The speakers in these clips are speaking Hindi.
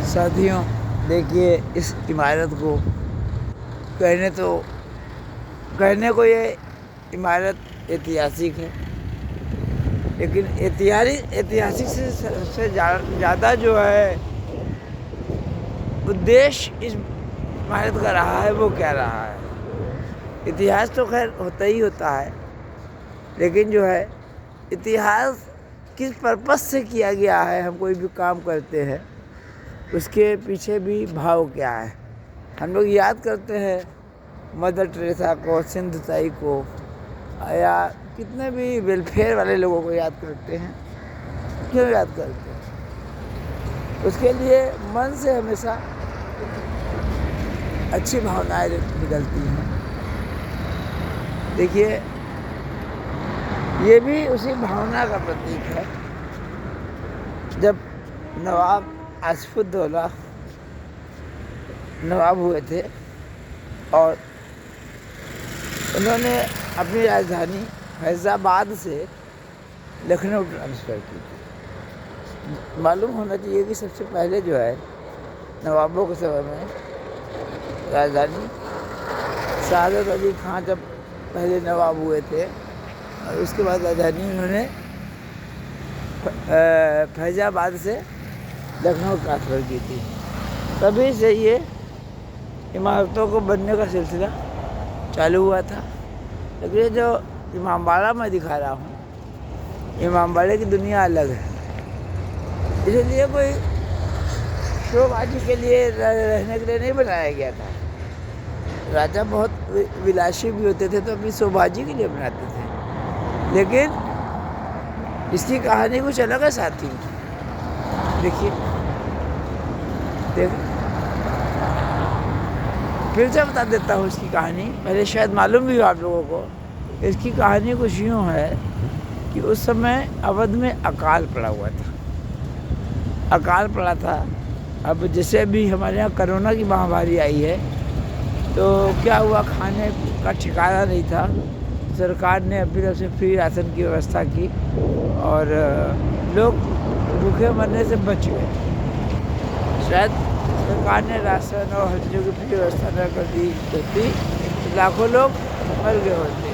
साथियों, देखिए इस इमारत को कहने को ये इमारत ऐतिहासिक है, लेकिन ऐतिहासिक से सबसे ज़्यादा जो है उद्देश्य इस इमारत का रहा है वो क्या रहा है। इतिहास तो खैर होता ही होता है, लेकिन जो है इतिहास किस पर्पस से किया गया है, हम कोई भी काम करते हैं उसके पीछे भी भाव क्या है। हम लोग याद करते हैं मदर टेरेसा को, सिंधु ताई को, या कितने भी वेलफेयर वाले लोगों को याद करते हैं। क्यों याद करते हैं? उसके लिए मन से हमेशा अच्छी भावनाएं निकलती हैं। देखिए, ये भी उसी भावना का प्रतीक है। जब नवाब आसिफउद्दौला नवाब हुए थे और उन्होंने अपनी राजधानी फैज़ाबाद से लखनऊ ट्रांसफ़र की थी। मालूम होना चाहिए कि सबसे पहले जो है नवाबों के समय में राजधानी सादत अली खां जब पहले नवाब हुए थे और उसके बाद राजधानी उन्होंने फैज़ाबाद से लखनऊ ट्रांसफ़र की थी। तभी से ये इमारतों को बनने का सिलसिला चालू हुआ था। लेकिन ये जो इमामबाड़ा मैं दिखा रहा हूँ, इमामबाड़े की दुनिया अलग है। इसलिए कोई शोबाजी के लिए रहने के लिए नहीं बनाया गया था। राजा बहुत विलासी भी होते थे तो अपनी शोबाजी के लिए बनाते थे, लेकिन इसकी कहानी कुछ अलग है साथी। देखिए, फिर से बता देता हूँ इसकी कहानी। पहले शायद मालूम भी हो आप लोगों को। इसकी कहानी कुछ यूँ है कि उस समय अवध में अकाल पड़ा हुआ था। अकाल पड़ा था। अब जैसे अभी हमारे यहाँ कोरोना की महामारी आई है, तो क्या हुआ, खाने का ठिकाना नहीं था। सरकार ने अपनी तरफ से फ्री राशन की व्यवस्था की और लोग भूखे मरने से बच गए। शायद सरकार ने राशन और हर चीज़ों की फ्री व्यवस्था न कर दी होती तो लाखों लोग मर गए होते।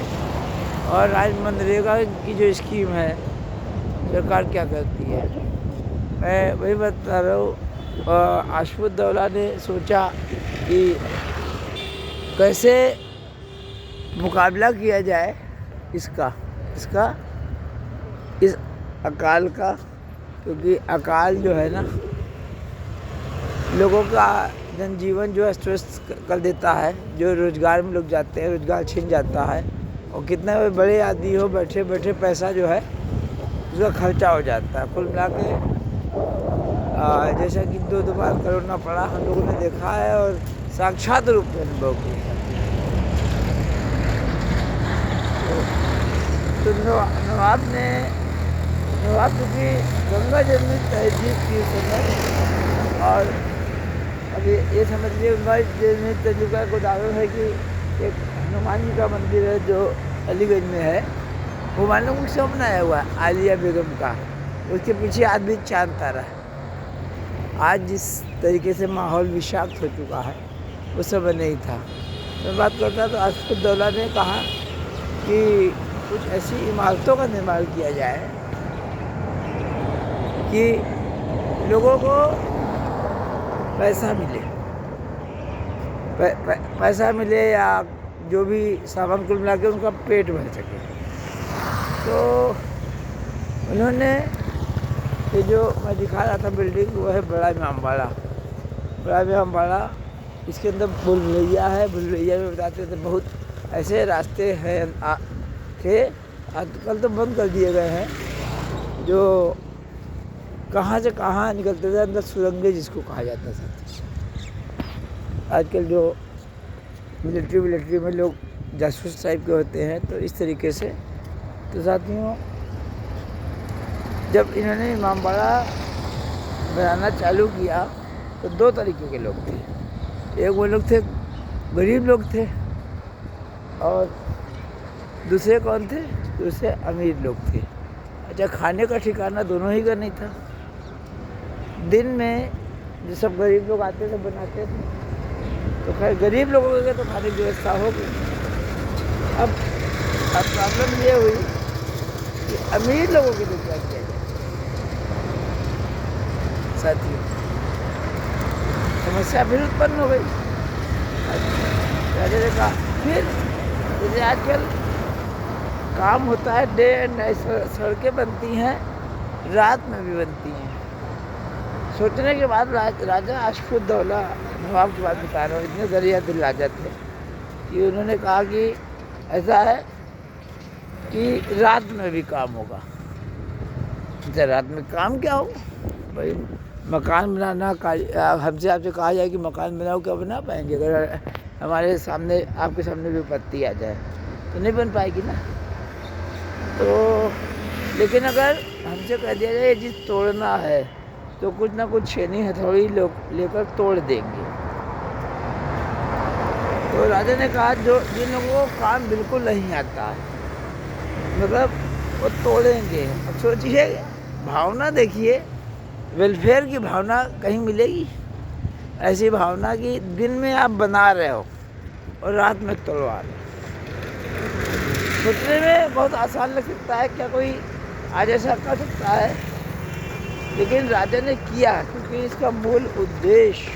और आज मनरेगा की जो स्कीम है, सरकार क्या करती है, मैं वही बता रहा हूँ। आसिफउद्दौला ने सोचा कि कैसे मुकाबला किया जाए इस अकाल का, क्योंकि अकाल जो है ना लोगों का जनजीवन जो है अस्त कर देता है। जो रोज़गार में लोग जाते हैं, रोज़गार छिन जाता है और कितना बड़े आदमी हो, बैठे बैठे पैसा जो है उसका खर्चा हो जाता है। कुल मिला के जैसा कि दो बार कोरोना पड़ा, हम लोगों ने देखा है और साक्षात रूप में अनुभव किया। तो नवाब क्योंकि गंगा जमुनी तहजीब की समय, और अभी ये समझ लीजिए गंगा जमुनी तहजीब का एक उदाहरण है कि एक हनुमान जी का मंदिर है जो अलीगंज में है। वो मालूम क्यों बनाया हुआ है? आलिया बेगम का। उसके पीछे आज भी चांद तारा है। आज जिस तरीके से माहौल विषाक्त हो चुका है, उस समय नहीं था। मैं बात करता तो आसिफउद्दौला ने कहा कि कुछ ऐसी इमारतों का निर्माण किया जाए कि लोगों को पैसा मिले, पैसा मिले या जो भी सामान कुल मिला के उनका पेट भर सके। तो उन्होंने ये जो मैं दिखा रहा था बिल्डिंग, वो है बड़ा इमामबाड़ा। इसके अंदर भूलभुलैया है। भूलभुलैया में बताते थे बहुत ऐसे रास्ते हैं थे, आजकल तो बंद कर दिए गए हैं, जो कहाँ से कहाँ निकलते थे, अंदर सुरंगें जिसको कहा जाता था। आजकल जो मिलिट्री में लोग जासूस टाइप के होते हैं, तो इस तरीके से। तो साथियों, जब इन्होंने इमामबाड़ा बनाना चालू किया तो दो तरीके के लोग थे। एक वो लोग थे, गरीब लोग थे, और दूसरे कौन थे? दूसरे अमीर लोग थे। अच्छा, खाने का ठिकाना दोनों ही का नहीं था। दिन में जो सब गरीब लोग आते थे बनाते थे। तो खैर गरीब लोगों के तो खाने की व्यवस्था होगी। अब प्रॉब्लम ये हुई कि अमीर लोगों के लिए क्या किया जाए। साथियों, समस्या फिर उत्पन्न हो गई। राजा ने कहा फिर जैसे आजकल काम होता है डे एंड नाइट, सड़कें बनती हैं, रात में भी बनती हैं। सोचने के बाद राजा अशफुद्दौला, नवाब की बात बता रहा हूँ, इतने दरिया दिल राजा थे कि उन्होंने कहा कि ऐसा है कि रात में भी काम होगा। अच्छा, रात में काम क्या हो भाई? मकान बनाना, हमसे आपसे कहा जाए कि मकान बनाओ, क्या बना पाएंगे? अगर हमारे सामने, आपके सामने विपत्ति आ जाए तो नहीं बन पाएगी ना। तो लेकिन अगर हमसे कह दिया जाए ये चीज़ तोड़ना है तो कुछ ना कुछ छेनी हथौड़ी लेकर तोड़ देंगे। तो राजा ने कहा जिन लोगों को काम बिल्कुल नहीं आता, मतलब वो तोड़ेंगे। अब सोचिए, भावना देखिए, वेलफेयर की भावना कहीं मिलेगी? ऐसी भावना कि दिन में आप बना रहे हो और रात में तोड़वा रहे हो। सोचने में बहुत आसान लग सकता है, क्या कोई आज ऐसा कर सकता है? लेकिन राजा ने किया, क्योंकि इसका मूल उद्देश्य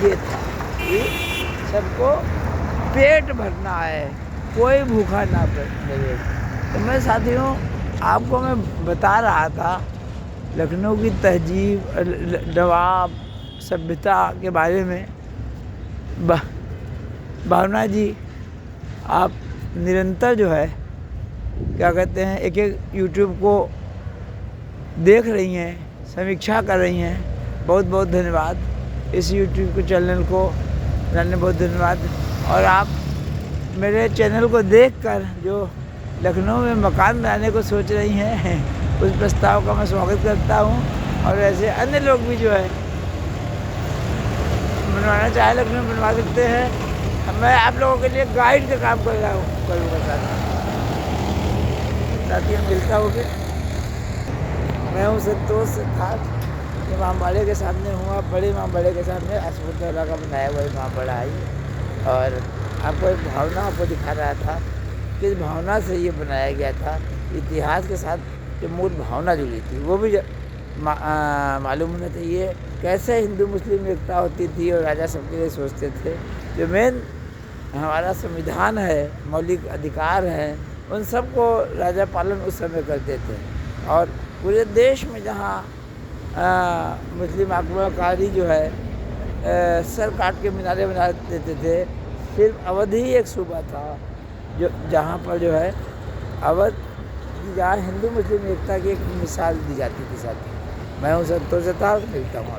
ये था कि सबको पेट भरना है, कोई भूखा ना रहे। तो मैं साथियों आपको मैं बता रहा था लखनऊ की तहजीब, नवाब सभ्यता के बारे में। भावना जी, आप निरंतर जो है क्या कहते हैं, एक यूट्यूब को देख रही हैं, समीक्षा कर रही हैं। बहुत बहुत धन्यवाद। इस यूट्यूब के चैनल को बनाने बहुत धन्यवाद। और आप मेरे चैनल को देखकर जो लखनऊ में मकान बनाने को सोच रही हैं, उस प्रस्ताव का मैं स्वागत करता हूं। और ऐसे अन्य लोग भी जो है बनवाना चाहे लखनऊ में बनवा सकते हैं। मैं आप लोगों के लिए गाइड का काम कर रहा हूँ, करूँगा साथियों। मिलता हूँ फिर। मैं हूँ संतोष सिद्धार्थ, इमामबाड़े के सामने हूँ। आप बड़े इमामबाड़े के सामने अशफुद्दौला का बनाया हुआ इमामबाड़ा है। और आपको एक भावना आपको दिखा रहा था, किस भावना से ये बनाया गया था। इतिहास के साथ जो मूल भावना जुड़ी थी वो भी मालूम होना चाहिए। कैसे हिंदू मुस्लिम एकता होती थी और राजा सबके लिए सोचते थे। जो मेन हमारा संविधान है, मौलिक अधिकार हैं, उन सबको राजा पालन उस समय करते थे। और पूरे देश में जहाँ मुस्लिम आक्रमणकारी जो है सर काट के मीनारे बना देते थे, सिर्फ अवध ही एक सूबा था जो जहाँ पर जो है अवध, जहाँ हिंदू मुस्लिम एकता की एक मिसाल दी जाती थी। साथी, मैं हूँ संतोष सिद्धार्थ, मिलता हूँ।